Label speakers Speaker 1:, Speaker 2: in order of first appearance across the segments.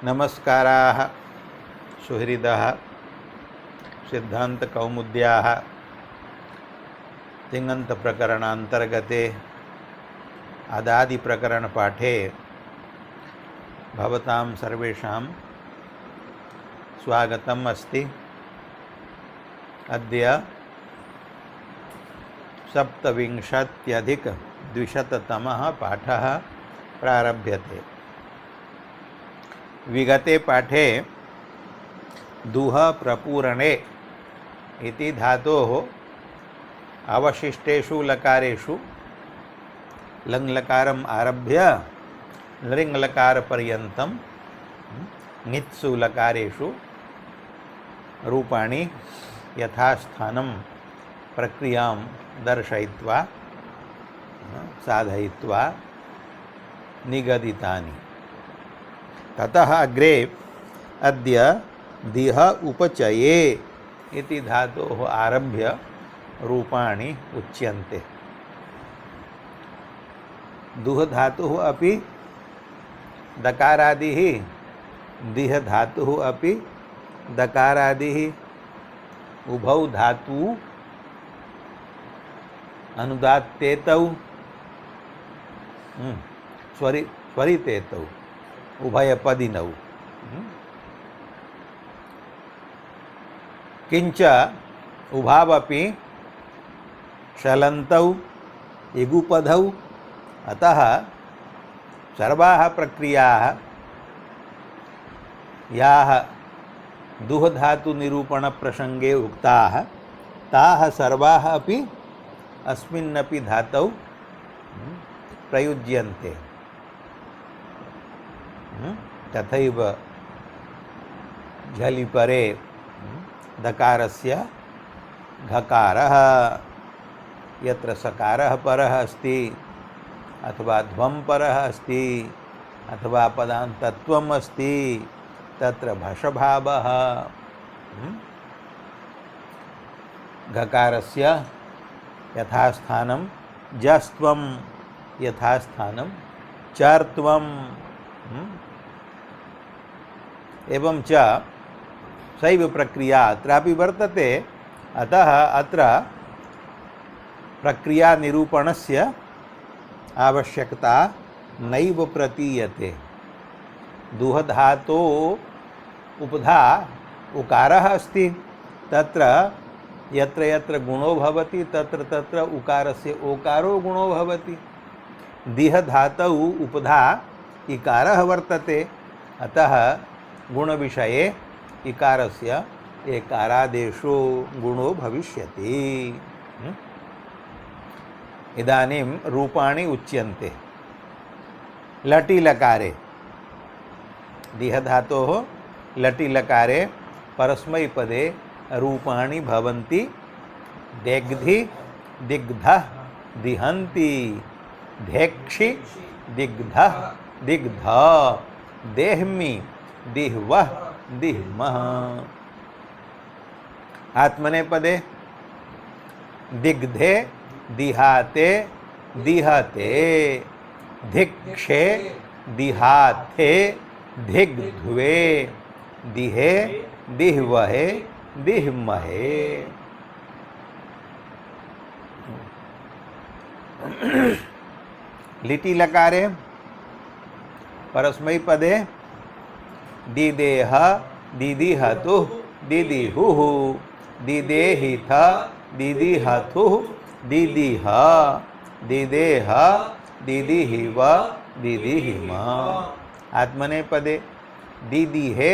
Speaker 1: नमस्काराः सुहृदः सिद्धान्तकौमुद्याः तिङन्तप्रकरणान्तर्गते आदादिप्रकरणपाठे भवतां सर्वेषां स्वागतम् अस्ति। अद्य 27-अधिक-द्विशततमः पाठः प्रारभ्यते। विगते पाठे दुह प्रपूरणे इति धातोः अवशिष्टेषु लकारेषु लङ्लकारम् आरभ्य लृङ्लकारपर्यन्तं ङित्सु लकारेषु रूपाणि यथास्थानं प्रक्रियां दर्शयित्वा साधयित्वा निगदितानि। ततः अग्रे अद्य दिह उपचये इति धातोः आरभ्य रूपाणि उच्यन्ते। दुह धातुः अपि दकारादिः, दिह धातुः अपि दकारादिः, उभौ धातु अनुदात्तेतौ स्वरितेतौ उभयपदिनौ। किंच उभावपि शलन्तौ इगुपधौ। अतः सर्वाः प्रक्रियाः याः दुह धातु निरूपण प्रसंगे उक्ताः ताः सर्वाः अपि अस्मिन्नपि धातौ प्रयुज्यन्ते। तथैव झलिपरे दकारस्य घकारः, यत्र सकारः परः अस्ति अथवा ध्वं परः अस्ति अथवा पदान्तत्वम् अस्ति तत्र भषभावः। घकारस्य यथास्थानं जस्त्वं, यथास्थानं चर्त्वं। एवं च सैव प्रक्रिया अत्रापि वर्तते। अतः अत्र प्रक्रिया निरूपणस्य आवश्यकता नैव प्रतीयते। दुह धातो उपधा उकारः अस्ति, तत्र यत्र यत्र गुणो भवति तत्र तत्र उकारस्य ओकारो गुणो भवति। दिह धातौ उपधा इकारः वर्तते, अतः गुणविषये इकारस्य एकारादेशो गुणो भविष्यति। इदानीं रूपाणि उच्यन्ते। लटि लकारे, दिह धातोः लटि लकारे परस्मैपदे रूपाणि भवन्ति। देग्धि दिग्धः दिहन्ति, धेक्षि दिग्धः दिग्ध, देह्मि दिह्वः दिह्मः। आत्मनेपदे दिग्धे दिहाते दिहते, धिक्षे दिहाथे धिग्ध्वे, दिहे दिह्वहे दिह्महे। लिटि लकारे परस्मैपदे दिदेह दिदिहतुः दिदिहुः, दिदेहिथ दिदिहथुः दिदिह, दिदेह दिदिहिव दिदिहिम। आत्मनेपदे दिदिहे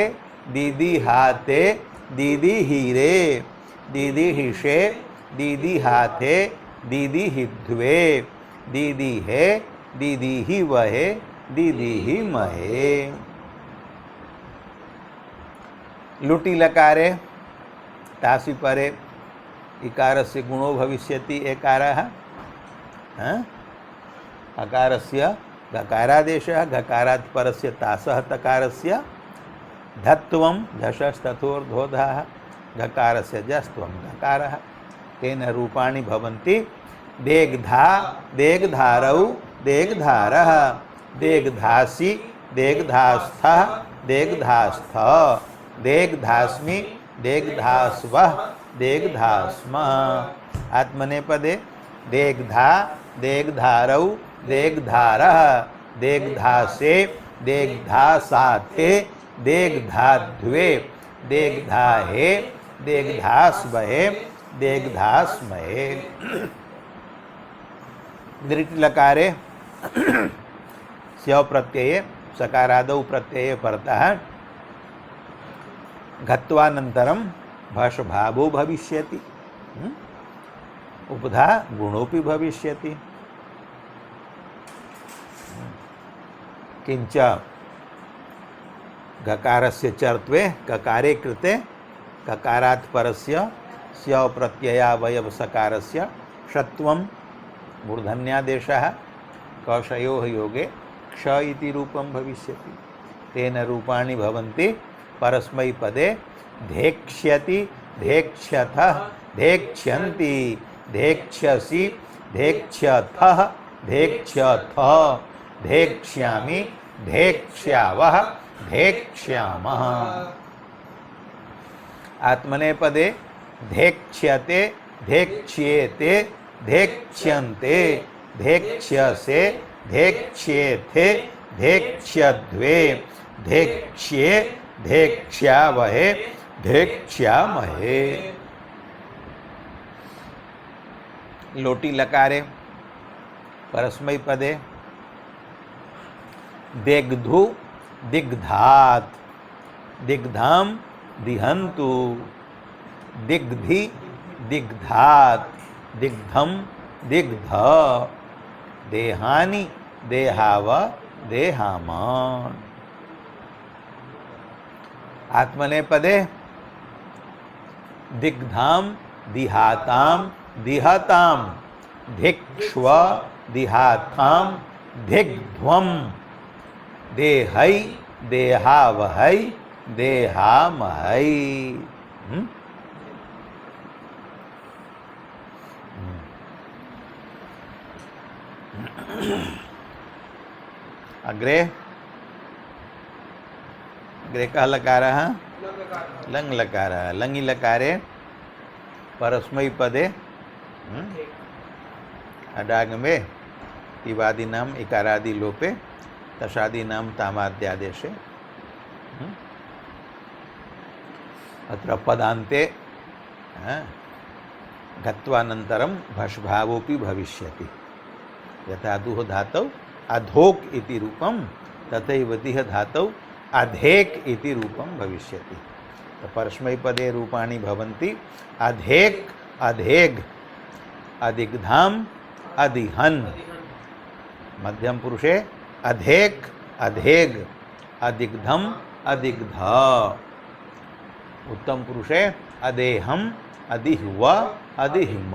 Speaker 1: दिदिहाते दिदिहिरे, दिदिहिषे दिदिहाथे दिदिहिध्वे, दिदिहे दिदिहिवहे दिदिहिमहे। लुटि लकारे तासि परे इकारस्य गुणो भविष्यति एकारः। अकारस्य गकारादेशः, गकारात् परस्य तासः तकारस्य धत्वं झषस्तथोर्धोधः, गकारस्य जस्त्वं गकारः। तेन रूपाणि भवन्ति देग्धा देग्धारौ देग्धारः, देग्धासि देग्धास्थः देग्धास्थ, देग्धास्मि, देग्धास्वः, देग्धास्मः। आत्मनेपदे देग्धा, देग्धारौ, देग्धारः, देग्धासे, देग्धासाथे, देग्धाध्वे, देग्धाहे, देग्धास्महे, देग्धास्महे। दृष्टि लकारे स्यौ प्रत्यये सकारादौ प्रत्यये परतः घत्वानन्तरं भषभावो भविष्यति, उपधा गुणोपि भविष्यति। किंच गकारस्य चर्त्वे ककारे कृते ककारात् परस्य स्यौ प्रत्ययावयव सकारस्य षत्वं मूर्धन्यादेशः कषयोः योगे क्ष इति रूपं भविष्यति। तेन रूपाणि भवन्ति परस्मैपदे धेक्ष्यति, धेक्ष्यथः, धेक्ष्यन्ति, धेक्ष्यसि, धेक्ष्यथः, धेक्ष्यथः, धेक्ष्यामि, धेक्ष्यावः, धेक्ष्यामः। आत्मनेपदे धेक्ष्यते, धेक्ष्येते, धेक्ष्यन्ते, धेक्ष्यसे, धेक्ष्येथे, धेक्ष्यध्वे, धेक्ष्ये, धेक्ष्यावहे, धेक्ष्यामहे। लोटी लकारे परस्मैपदे देग्धु, दिग्धात्, दिग्धाम, दिहन्तु, दिग्धि, दिग्धात्, दिग्धम, दिग्ध, देहानि, देहाव, देहामान। आत्मनेपदे दिग्धाम, दिहाताम, दिहताम, धिक्ष्व, दिहाताम, धिग्ध्वम, देहै, देहावहै, देहामहै। अग्रे अग्रे कः लकारः? लङ् लकारः। लङि लकारे परस्मैपदे अडागमे इवादीनाम् इकारादि लोपे तशादीनां तामाद्यादेशे अत्र पदान्ते गत्वानन्तरं भषभावोऽपि भविष्यति। यथा दुह धातौ अधोक इति रूपं तथैव दिह धातौ अधेक इति रूपं भविष्यति। तो परस्मैपदे रूपाणि भवन्ति अधेक, अधेग, अधिग्धाम, अधिहन्। मध्यम पुरुषे अधेक, अधेग, अधिग्धम, अधिग्ध। उत्तम पुरुषे अदेहम, अधिह्व, अधिह्म।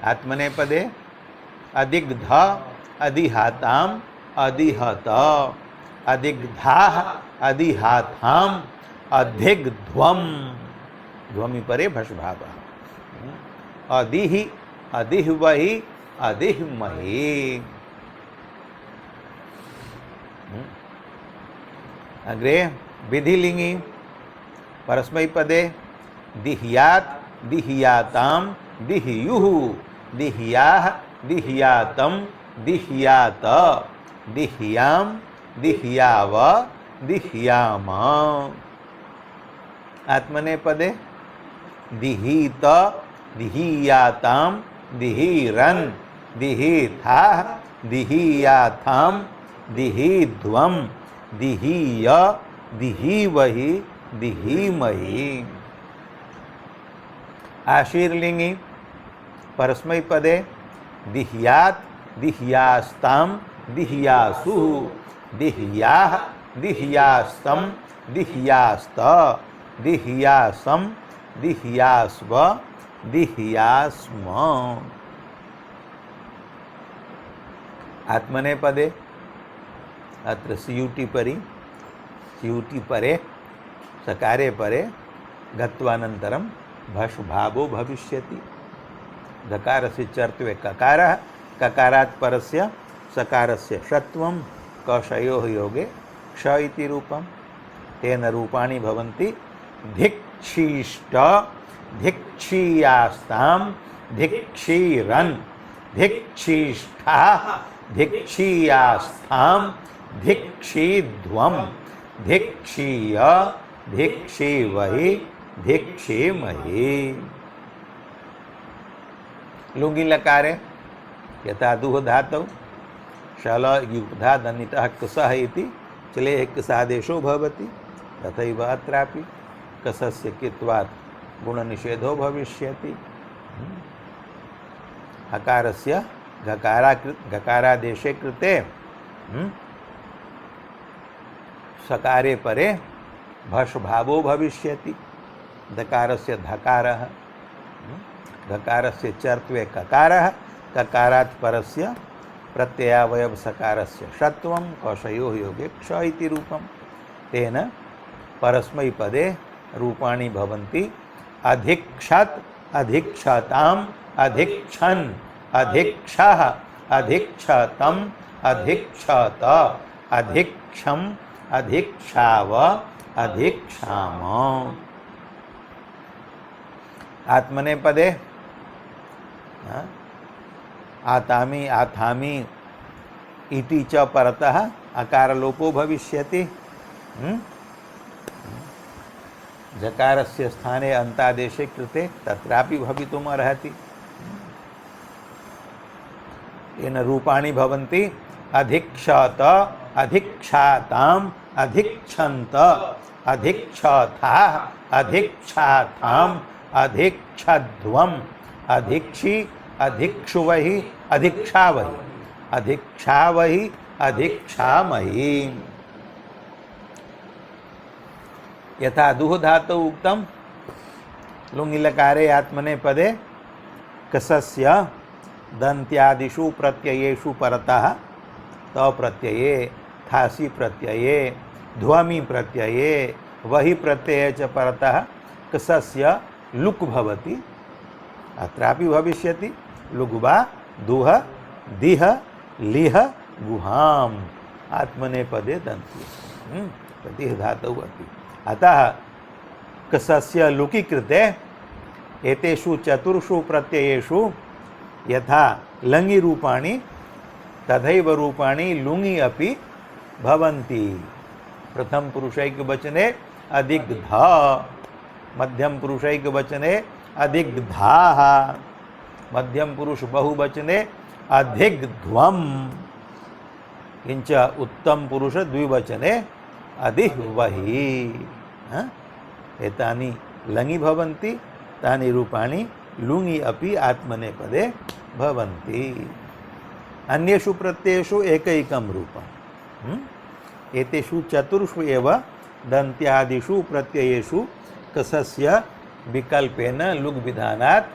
Speaker 1: आत्मनेपदे अधिग्ध, अधिहाताम, अधिहत, अधिग्धाः, अधिहाताम, अधिग्ध्वम। ध्वमि परे भषभावः। अधिहि, अधिह्वहि, अधिह्महि। अग्रे विधिलिंगी परस्मैपदे दिह्यात्, दिह्याताम, दिह्युः, दिह्याः, दिह्यातम, दिह्यात, दिह्याम, दिह्याव, दिह्याम। आत्मनेपदे दिहीत, दिहीयाताम, दिहीरन्, दिहीथाः, दिहीयाथाम, दिहीध्वम, दिहीय, दिहीवहि, दिहीमहि। आशीर्लिंगी परस्मैपदे दिह्यात्, दिह्यास्ताम, दिह्यासुः, दिह्याः, दिह्यास्तम, दिह्यास्त, दिह्यासम, दिह्यास्व, दिह्यास्म। आत्मनेपदे अत्र स्यूटि परि, स्यूटि परे, सकारे परे गत्वानन्तरं भषभावो भविष्यति। धकारस्य चर्त्वे ककारः, ककारात् परस्य सकारस्य षत्वं कषयोः योगे क्ष इति रूपं तेन रूपाणि भवन्ति धिक्षीष्ट धिक्षीयास्तां धिक्षीरन् धिक्षीष्ठाः धिक्षीयास्थां धिक्षीध्वं धिक्षीय धिक्षीवहि धिक्षीमहि। लुङि लकारे यथा दुह धातौ शल युग्धा दनितः कुसः इति चले कुसादेशो भवति तथैव अत्रापि कसस्य कित्वात् गुणनिषेधो भविष्यति। हकारस्य गकारादेशे कृते सकारे परे भष भावो भविष्यति। दकारस्य धकारः धकारस्य चर्त्वे ककारः ककारात् परस्य प्रत्ययावयव सकारस्य षत्वं कषयोः योगे क्ष इति रूपं तेन परस्मैपदे रूपाणि भवन्ति अधिक्षत् अधिक्षताम् अधिक्षन् अधिक्षः अधिक्षतम् अधिक्षत अधिक्षम् अधिक्षाव अधिक्षाम। आत्मनेपदे आतामि आथामि इति च परतः अकारलोपो भविष्यति। जकारस्य स्थाने अन्तादेशे कृते तत्रापि भवितुम् अर्हति। येन रूपाणि भवन्ति अधिक्षत अधिक्षाताम् अधिक्षन्त अधिक्षथाः अधिक्षाथाम् अधिक्षध्वम् अधिक्षि अधिक्षुवहि अधिक्षावहि अधिक्षावहि अधिक्षामहि। यथा दुह धातु उक्तम लुङि लकारे आत्मनेपदे कसस्य दन्त्यादिषु प्रत्ययेषु परतः त प्रत्यये थासि प्रत्यये ध्वमि प्रत्यये वहि प्रत्यये च परतः कसस्य लुक् भवति। अत्रापि भविष्यति लुग्वा दुह दिह लिह गुहाम् आत्मनेपदे दन्ति प्रतिः धातौ अपि। अतः कसस्य लुकि कृते एतेषु चतुर्षु प्रत्ययेषु यथा लङि रूपाणि तथैव रूपाणि लुङि अपि भवन्ति। प्रथम पुरुषैकवचने अधिग्ध मध्यम पुरुषैकवचने अधिग्धाः मध्यम पुरुष बहुवचने अधिग्ध्वम् किंच उत्तम पुरुष द्विवचने अधिवहि। एतानि लङि भवन्ति तानि रूपाणि लुङि अपि आत्मनेपदे भवन्ति। अन्येषु प्रत्ययेषु एकैकं रूपम्। एतेषु चतुर्षु एव दन्त्यादिषु प्रत्ययेषु कसस्य विकल्पेन लुग् विधानात्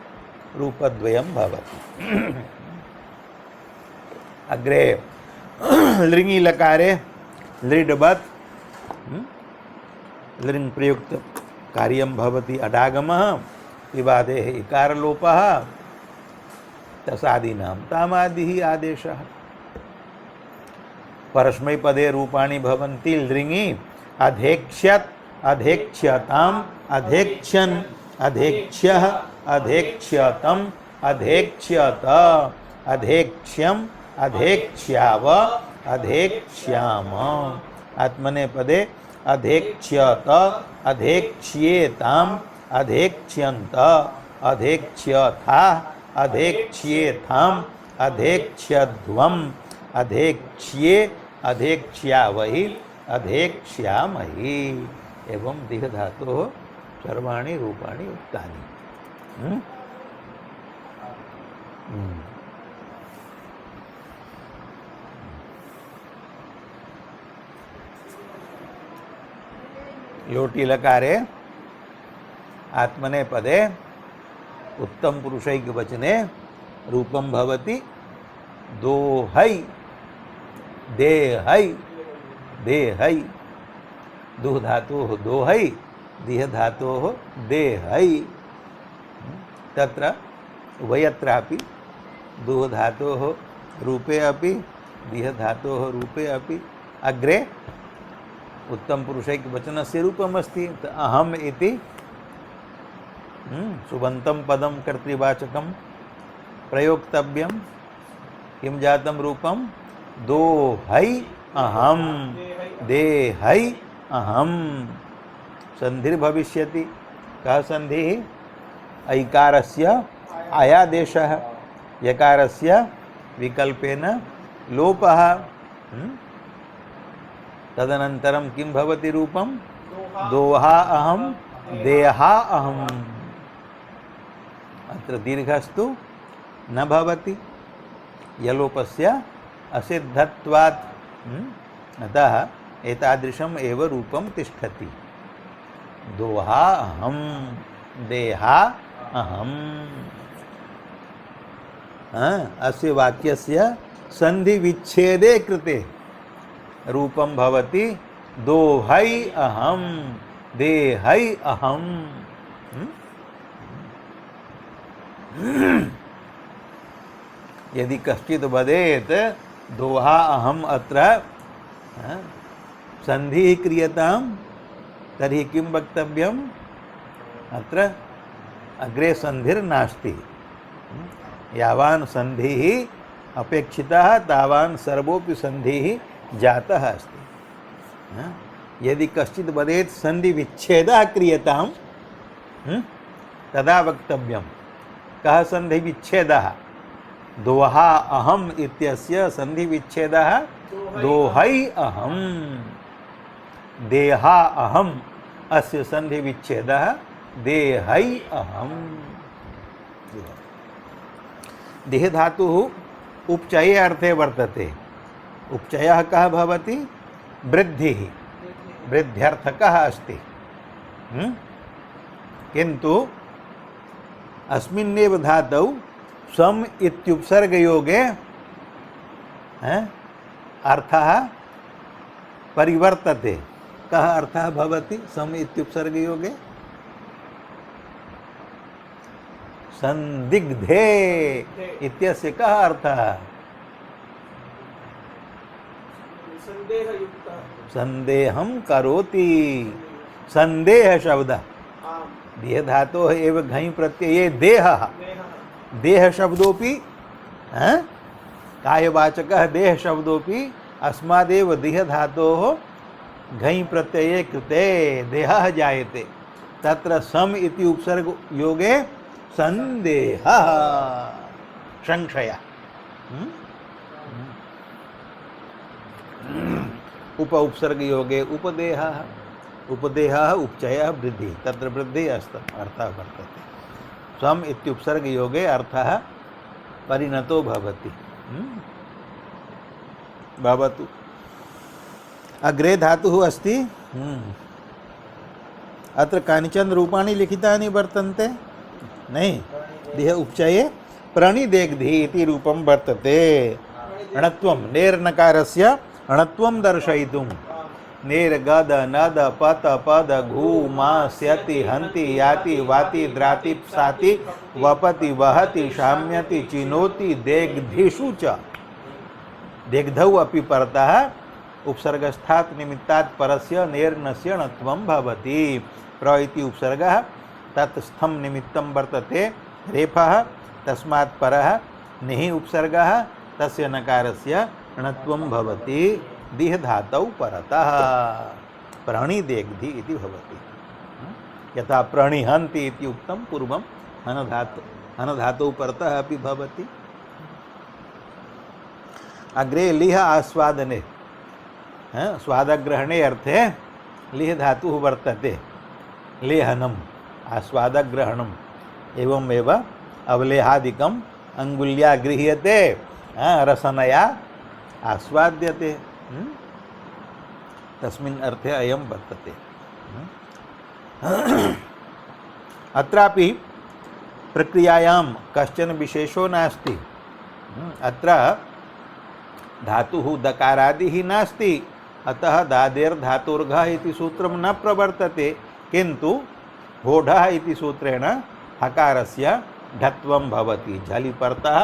Speaker 1: रूपद्वयं भवति। अग्रे लृङि लकारे लृड्वत् लृङ् प्रयुक्त कार्यं भवति अडागमः विवादेः इकारलोपः तसादीनां तामादिः आदेशः। परस्मैपदे रूपाणि भवन्ति लृङि अधेक्ष्यत् अधेक्ष्यताम् अधेक्ष्यन् अधेक्ष्यः अधेक्ष्यतम् अधेक्ष्यत अधेक्ष्यम् अधेक्ष्याव अधेक्ष्याम। आत्मनेपदे अधेक्ष्यत अधेक्ष्येताम् अधेक्ष्यन्त अधेक्ष्यथाः अधेक्ष्येथाम् अधेक्ष्यध्वम् अधेक्ष्ये अधेक्ष्यावहि अधेक्ष्यामहि। एवं दिह धातोः सर्वाणि रूपाणि उक्तानि। लोटी लकारे आत्मनेपदे उत्तम पुरुषैकवचने रूपं भवति दोहै देहै देहै। दुह धातोः दोहै दिह धातोः देहै। तत्र वयत्रापि दुह धातोः रूपे अपि दिह धातोः रूपे अपि। अग्रे उत्तम पुरुषैकवचनस्य रूपमस्ति। अहम् इति सुबन्तं पदं कर्तृवाचकं प्रयोक्तव्यं। किं जातं रूपं? दोहै अहं, देहै अहं। संधिर्भविष्यति। कः संधिः? ऐकारस्य आयादेशः, यकारस्य विकल्पेन लोपः। तदनन्तरं किं भवति रूपं? दोहा अहं, देहा अहम्। अत्र दीर्घस्तु न भवति, यलोपस्य असिद्धत्वात्। अतः एतादृशम् एव रूपं तिष्ठति। दोहा अहं, देहा अहम्। अस्य वाक्यस्य संधिविच्छेदे कृते रूपं भवति दोहै अहं, देहै अहम्। यदि कश्चित् वदेत् दोहा अहम् अत्र संधिः क्रियतां, तर्हि किं वक्तव्यम्? अत्र अग्रे संधिर्नास्ति। यावान् संधिः अपेक्षितः तावान् सर्वोऽपि संधिः जातः अस्ति। यदि कश्चित् वदेत् संधिविच्छेदः क्रियतां, तदा वक्तव्यं। कः संधिविच्छेदः? दोहा अहम् इत्यस्य संधिविच्छेदः दोहै अहम्। देहा अहम् अस्य संधिविच्छेदः देहै अहम्। देह धातुः उपचये अर्थे वर्तते। उपचयः कः भवति? वृद्धिः, वृद्ध्यर्थकः अस्ति। किन्तु अस्मिन्नेव धातौ सम इत्युपसर्गयोगे अर्थः परिवर्तते। कः अर्थः भवति सम इत्युपसर्गयोगे? संदिग्धे इत्यस्य कः अर्थः? संदेहं करोति। संदेह शब्द देह धातोः एव घञ् प्रत्यये देहः। देह शब्दोपि कायवाचकः देह शब्दोपि अस्मादेव देह धातोः घञ् प्रत्यये कृते देहः जायते। तत्र सम इति उपसर्ग योगे संदेहः, संशयः। उप उपसर्ग योगे उपदेहः, उपदेहः उपचयः वृद्धि, तत्र वृद्धि अर्थः वर्तते। सम इत्युपसर्ग योगे अर्थः परिणतो भवति। भवतु। अग्रे धातुः अस्ति। अत्र कानिचन रूपाणि लिखितानि वर्तन्ते। नहीं, देह उपचये प्रणिदेग्धि इति रूपं वर्तते। णत्वं नेर्नकारस्य णत्वं दर्शयितुं नेर गद नद पत पद घू मा स्यति हन्ति याति वाति द्राति साति वपति वहति शाम्यति चिनोति देग्धिषु च। देग्धौ अपि परतः उपसर्गस्थात् निमित्तात् परस्य नेर्नस्य णत्वं भवति। प्र इति उपसर्गः तत्स्थं निमित्तं वर्तते। रेफः तस्मात् परः निः उपसर्गः तस्य नकारस्य णत्वं भवति। दिह धातौ परतः प्रणिदेग्धि इति भवति। यथा प्रणिहन्ति इति उक्तं पूर्वं हन धातौ परतः अपि भवति। अग्रे लिह आस्वादने स्वादग्रहणे अर्थे लिह धातुः वर्तते। लेहनम् आस्वादग्रहणम् एवमेव अवलेहादिकम् अंगुल्या गृह्यते रसनया आस्वाद्यते। तस्मिन् अर्थे अयं वर्तते। अत्रापि प्रक्रियायां कश्चन विशेषो नास्ति। अत्र धातुः दकारादिः नास्ति, अतः दादेर्धातुर्घः इति सूत्रं न प्रवर्तते। किन्तु होढः इति सूत्रेण हकारस्य ढत्वं भवति। झलि परतः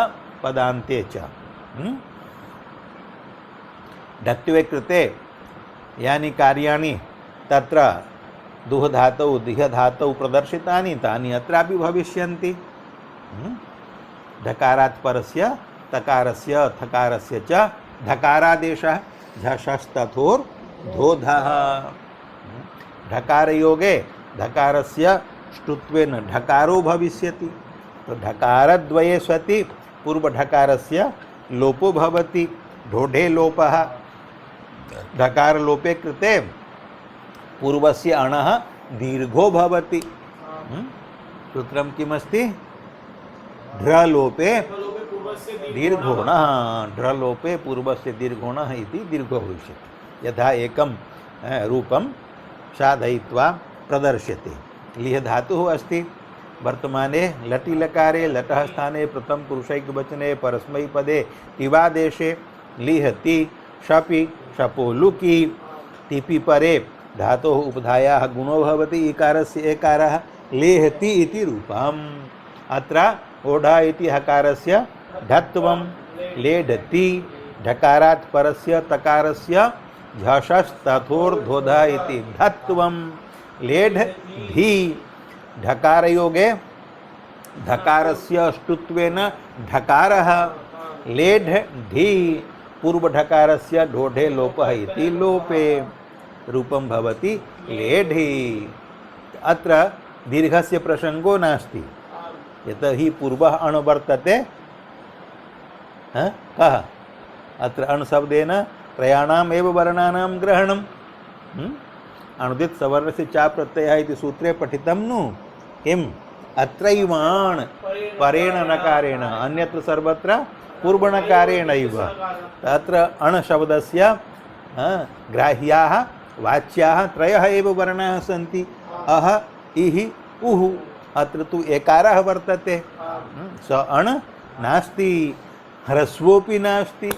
Speaker 1: पदान्ते च। ढत्वे कृते यानि कार्याणि तत्र दुह धातौ दिह धातौ प्रदर्शितानि तानि अत्रापि भविष्यन्ति। ढकारात् परस्य तकारस्य थकारस्य च ढकारादेशः झषस्तथोर्धोधः। ढकारयोगे ढकारस्य ष्टुत्वेन ढकारो भविष्यति। तो ढकारद्वये सति पूर्वढकारस्य लोपो भवति। ढोढे लोपः। ढकार लोपे कृते पूर्वस्य अणः दीर्घो भवति। सूत्रं किमस्ति? ढ्रलोपे दीर्घोणः। ढ्रलोपे पूर्वस्य दीर्घोणः इति दीर्घो भविष्यति। यथा एकं रूपं साधयित्वा प्रदर्श्यते। लिह धातुः अस्ति। वर्तमाने लटि लकारे लटः स्थाने प्रथम पुरुषैकवचने परस्मैपदे तिवादेशे लिहति शपि शपो लुकि टिपि परे धातोः उपधायाः गुणो भवति इकारस्य एकारः लेहति इति रूपम्। अत्र ओढा इति हकारस्य ढत्वं लेढति। ढकारात् परस्य तकारस्य झषस्तथोर्धोधः इति ढत्वं लेढ धी। ढकारयोगे ढकारस्य ष्टुत्वेन ढकारः लेढ धी। पूर्वढकारस्य ढोढे लोपः इति लोपे रूपं भवति लेढि। अत्र दीर्घस्य प्रसंगो नास्ति यतोहि पूर्वः अण् वर्तते। कः? अत्र अण् शब्देन त्रयाणाम् एव वर्णानां ग्रहणम्। अणुदित सवर्णस्य चा प्रत्ययः इति सूत्रे पठितं नु किम्? अत्रैवाण् परेण नकारेण अन्यत्र सर्वत्र पूर्वनकारेणैव। तत्र अण् शब्दस्य ग्राह्याः वाच्याः त्रयः एव वर्णाः सन्ति। अह इः उः। अत्र तु एकारः वर्तते। स अण् नास्ति, ह्रस्वोऽपि नास्ति।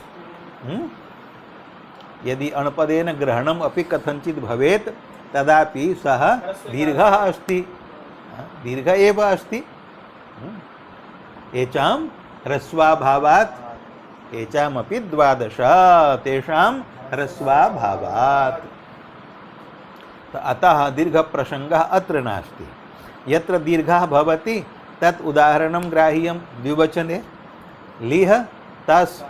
Speaker 1: यदि अण्पदेन ग्रहणम् अपि कथञ्चित् भवेत् तदापि सः दीर्घः अस्ति। दीर्घ एव अस्ति। एचां ह्रस्वाभावात् एचामपि 12 तेषां ह्रस्वाभावात्। अतः दीर्घप्रसङ्गः अत्र नास्ति। यत्र दीर्घः भवति तत् उदाहरणं ग्राह्यं द्विवचने। लिह तस्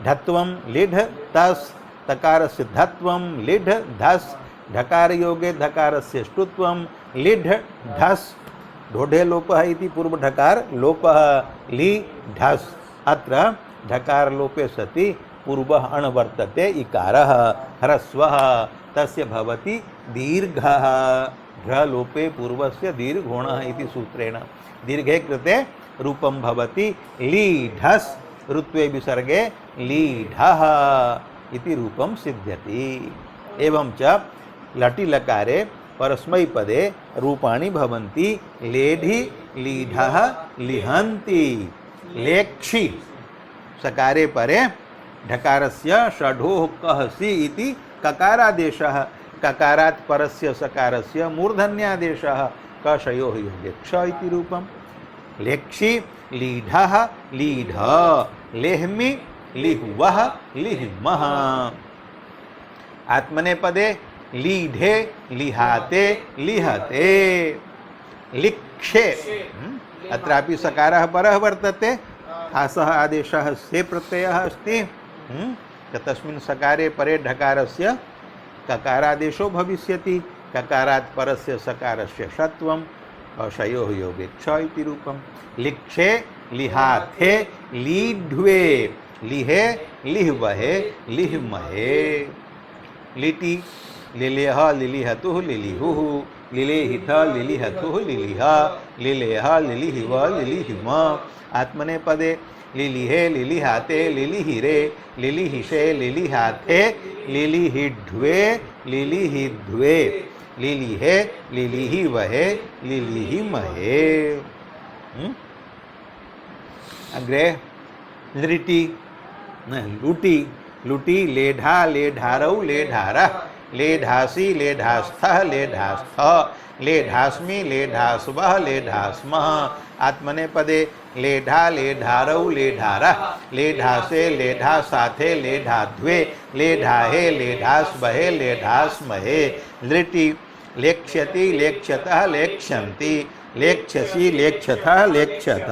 Speaker 1: ढत्वं लिढ तस्। तकारस्य धत्वं लिढ धस्। ढकारयोगे ढकारस्य ष्टुत्वं लिढ ढस्। ढोढे लोपः इति पूर्वढकार लोपः लि ढस्। अत्र ढकार लोपे सति पूर्वः अण् वर्तते इकारः ह्रस्वः तस्य भवति दीर्घः। ढ्रलोपे पूर्वस्य दीर्घोणः इति सूत्रेण दीर्घे कृते रूपं भवति लीढस्। ऋत्वे विसर्गे लीढः इति रूपं सिद्ध्यति। एवं च लटि लकारे परस्मैपदे रूपाणि भवन्ति लेढि लीढः लिहन्ति। लेक्षि सकारे परे ढकारस्य षढोः कहसि इति ककारादेशः। ककारात् परस्य सकारस्य मूर्धन्यादेशः कषयोः योगे क्ष इति रूपम्। लेक्षि लीढः लीढ। लेह्मि लिह्वः लिह्मः। आत्मनेपदे लीढे लिहाते लिहते। लिक्षे अत्रापि सकारः परः वर्तते। हासः आदेशः से प्रत्ययः अस्ति। तस्मिन् सकारे परे ढकारस्य ककारादेशो भविष्यति। ककारात् परस्य सकारस्य षत्वं कषयोः योगे क्ष इति रूपम्। लिक्षे लिहाथे लीढ्वे। लिहे लिह्वहे लिह्महे। लिटि लिलेह लिलिहतुः लिलिहुः। लिलेहिथ लिलिहतुः लिलिह। लिलेह लिलिहिव लिलिहिम। आत्मनेपदे लिलिहे लिलिहाते लिलिहिरे। लिलिहिषे लिलिहाथे लिलिहिढ्वे लिलिहिध्वे। लिलिहे लिलिहिवहे लिलिहिमहे। अग्रे लृटि लुटि। लुटि लेढा लेढारौ लेढारः। लेढासि लेढास्थः लेढास्थः। लेढास्मि लेढास्वः लेढास्मः। आत्मनेपदे लेढा लेढारौ लेढारः लेढासे लेढासाथे लेढाध्वे लेढाहे लेढास्महे लेढास्महे। लृटि लेक्ष्यति लेक्ष्यतः लेक्ष्यन्ति लेक्ष्यसि लेक्ष्यथः लेक्ष्यत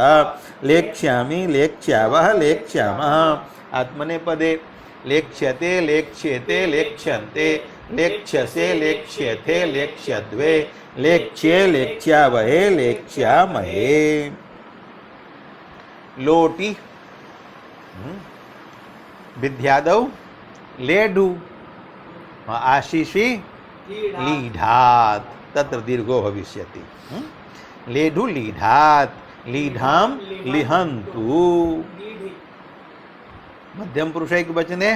Speaker 1: लेक्ष्यामि लेक्ष्यावः लेक्ष्यामः। आत्मनेपदे लेक्ष्यते लेक्ष्येते लेक्ष्यन्ते लेक्ष्यसे लेक्ष्यथे लेक्ष्यद्वे लेक्ष्ये लेक्ष्यावहे लेक्ष्यामहे। लोटि विद्यादौ लेढु आशिषि लीढात् तत्र दीर्घो भविष्यति। लेढु लीढात् लीढां लिहन्तु। मध्यम पुरुष एक वचने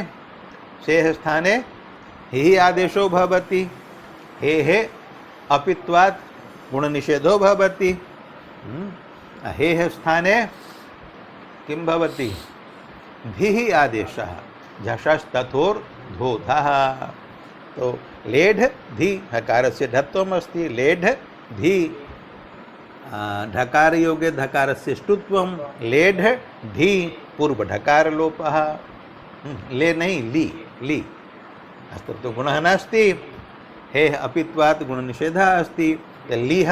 Speaker 1: शेष स्थाने हि आदेशो भवति। हे अपित्वात् गुण निषेधो भवति। हे स्थाने किं भवति धिः आदेशः झषस्तथोर्धोधः। तो लेढ धी हकारस्य ढत्वम् अस्ति लेढ धी ढकार योगे धकारस्य ष्टुत्वं लेढ धी पूर्व ढकार लोपः। ले नहीं ली ली अस्तु तो गुणः नास्ति। हे अपित्वात् गुण निषेधः अस्ति। लीह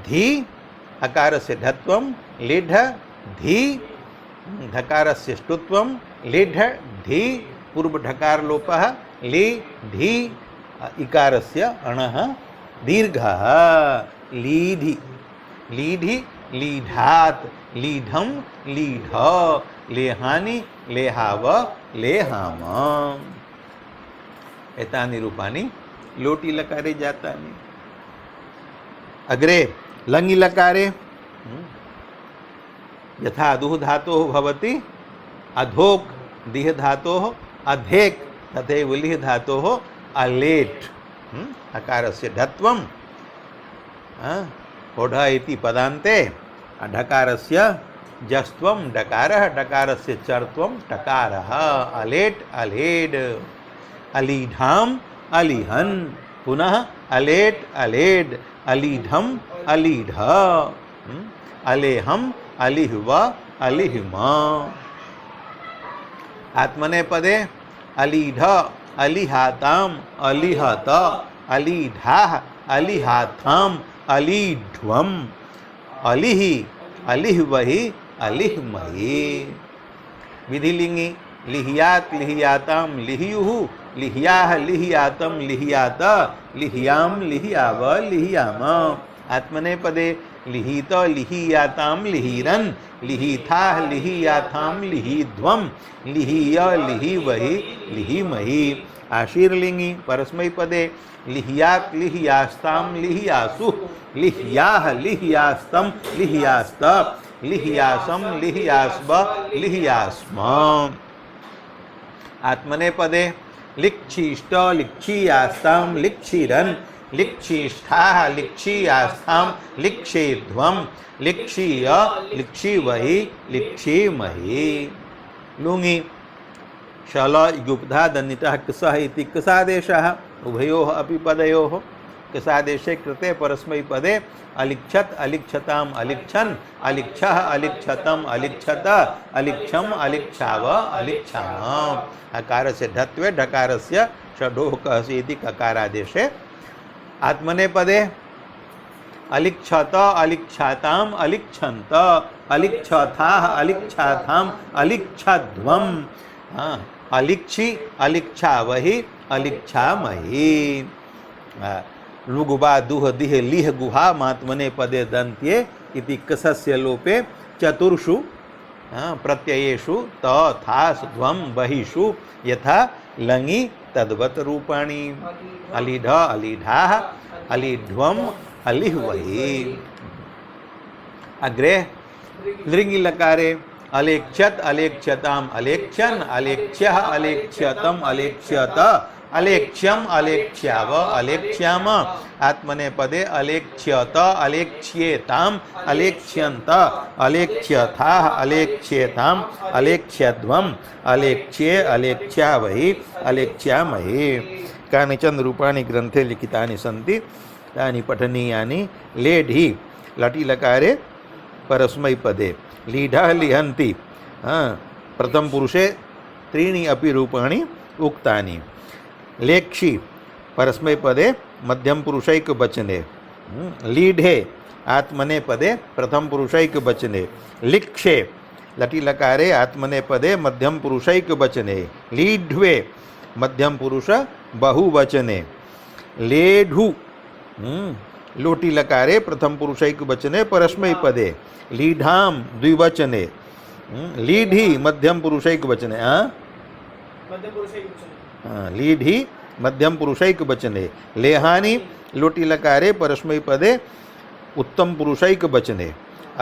Speaker 1: धी हकारस्य ढत्वं लिढ धी ढकारस्य ष्टुत्वं लिढ धी पूर्व ढकार लोपः ली धी इकारस्य अणः दीर्घः लीधि लीधि लीढात् लीढं लीढ लेहानि लेहाव लेहाम। एतानि रूपाणि लोटि लकारे जातानि। अग्रे लङि लकारे यथा अधुः धातोः भवति अधोक् दिह धातोः अधेक् तथैव लिह धातोः अलेट्। अकारस्य ढत्वं ओढ इति पदान्ते ढकारस्य जस्त्वं डकारः डकारस्य चर्त्वं टकारः अलेट् अलेड्। अलीढाम् अलिहन् पुनः अलेट् अलेड् अलीढम् अलीढ अलेहम् अलिह्व अलिह्म। आत्मनेपदे अलीढ अलिहाताम् अलिहत अलीढाः अलिहाथाम् अलीढ्वम् अलिहि अलिह्वहि अलिह्महि। विधिलिंगी लिहियात् लिहियाताम् लिहियुः लिहियाः लिहियातम् लिहियात लिहियाम् लिहियाव लिहियाम। आत्मनेपदे लिहित लिहियाताम् लिहिरन् लिहिथाः लिहियाथाम् लिहिध्वम् लिहिय लिहिवहि लिहिमहि। आशीर्लिंगी परस्मैपदे लिहियात् लिहियास्ताम् लिहियासु लिहियाः लिहियास्तम् लिहियास्त लिहियासम् लिहियास्व लिहियास्म। आत्मनेपदे लिक्षिष्ट लिक्षीयास्ताम् लिक्षिरन् लिक्षिष्ठाः लिक्षीयास्ताम् लिक्षेध्वम् लिक्षीय लिक्षीवहि लिक्षीमहि। लुङि शल युग्धा दन्नितः कसः इति कसादेशः उभयोः अपि पदयोः। कसादेशे कृते परस्मैपदे अलिक्षत अलिक्षताम् अलिक्षन् अलिक्षः अलिक्षतम् अलिक्षत अलिक्षम् अलिक्षाव अलिक्षाम। अकारस्य ढत्वे ढकारस्य षडोः कहसि इति ककारादेशे। आत्मनेपदे अलिक्षत अलिक्षाताम् अलिक्षन्त अलिक्षथाः अलिक्षाथाम् अलिक्षध्वम् अलिक्षि अलिक्षावहि अलिक्षामहि। लुगुबा दुह दिह लिह गुहा मात्मनेपदे दन्त्ये इति कसस्य लोपे चतुर्षु प्रत्ययेषु त थास् ध्वं बहिषु यथा लङि तद्वत् रूपाणि। अलीढ अलीढाः अलीढ्वम् अलिह्वहि। अग्रे लृङि लकारे अलेक्षत अलेक्षताम् अलेक्षन् अलेक्ष्यः अलेक्ष्यतम् अलेक्ष्यत अलेक्ष्यम् अलेक्ष्याव अलेक्ष्याम। आत्मनेपदे अलेक्ष्यत अलेक्ष्येताम् अलेक्ष्यन्त अलेक्ष्यथाः अलेक्ष्येताम् अलेक्ष्यध्वम् अलेक्ष्ये अलेक्ष्यावहि अलेक्ष्यामहि। कानिचन रूपाणि ग्रन्थे लिखितानि सन्ति तानि पठनीयानि लेढि लटि लकारे परस्मैपदे लीढः लिहन्ति प्रथम पुरुषे त्रीणि अपि रूपाणि उक्तानि लेक्षि परस्मैपदे मध्यम पुरुषैक वचने लीढे आत्मनेपदे प्रथम पुरुषैक वचने लिक्षे लटि लकारे आत्मनेपदे मध्यम पुरुषैक वचने लीढ्वे मध्यम पुरुष बहुवचने लेढु लोटि लकारे प्रथम पुरुषैक वचने परस्मैपदे लीढाम द्विवचने लीढि मध्यम पुरुषैक वचने लीढि मध्यम पुरुषैक वचने लेहानि लोटि लकारे परस्मैपदे उत्तम पुरुषैक वचने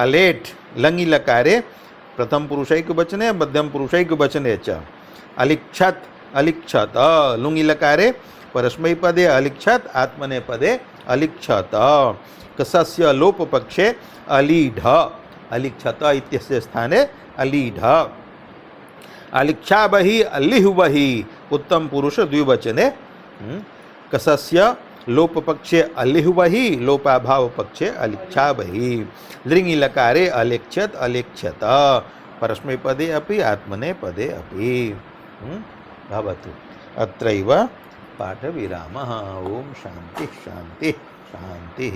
Speaker 1: अलेठ लङि लकारे प्रथम पुरुषैक वचने मध्यम पुरुषैक वचने च अलिक्षत अलिक्षत लुङि लकारे परस्मैपदे अलिक्षत आत्मनेपदे अलिक्षत कसस्य लोप पक्षे अलीढ अलिक्षत इत्यस्य स्थाने अलीढ अलिक्षाबहि अलिहुबहि उत्तम पुरुष द्विवचने कसस्य लोप पक्षे अलिहुबहि लोपाभाव पक्षे अलिक्षाबहि लृङि लकारे अलिक्षत अलिक्षत परस्मैपदे अपि आत्मनेपदे अपि भवतु। अत्रैव पाठविरामः। ओम शांति शांति शांति।